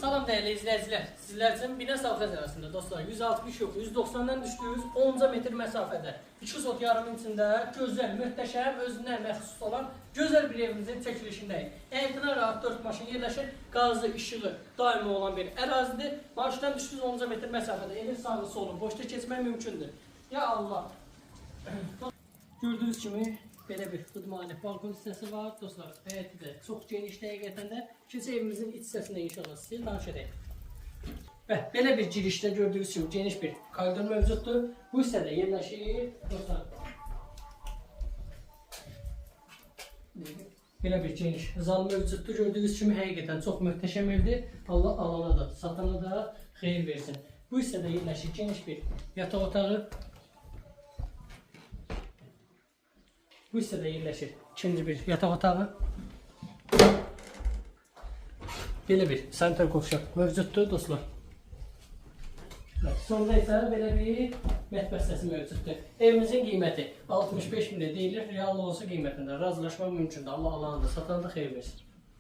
Salam değerli izleyiciler. Sizler için bina safhası arasında dostlar 160 yok 190'dan düştüğümüz 10 metre mesafede 2 sot yarımın içinde güzel, muhteşem, özüne məxsus olan güzel bir evimizin çekilişindeyim. Həyətinə rahat 4 maşın yerləşir, qazı, işığı daimi olan bir ərazidir. Marşdan düşdüğünüz 10 metre mesafede evin sağı solu boşta keçmək mümkündür. Ya Allah. Gördüğünüz kimi belə bir xudmani balkon hissəsi var dostlar. Həyəti də çox geniş həqiqətən də. Keçə evimizin iç hissəsində inşallah size danış edeyim. Və belə bir girişdə gördüğünüz kimi geniş bir koridor mövcuddur. Bu hissədə yerləşir dostlar. Belə bir geniş zal mövcuddur. Gördüğünüz kimi həqiqətən çox möhtəşəm evdir. Allah alana da, satana da xeyir versin. Bu hissədə yerləşir geniş bir yataq otağı. Bu hissədə yerləşir ikinci bir yataq otağı. Belə bir sanitar qovşaq mövcuddur dostlar. Sonda isə belə bir mətbəx hissəsi mövcuddur. Evimizin qiyməti 65 min deyilir. Real olsa qiymətində razılaşmaq mümkündür. Allah alanı da, satan da xeyir versin.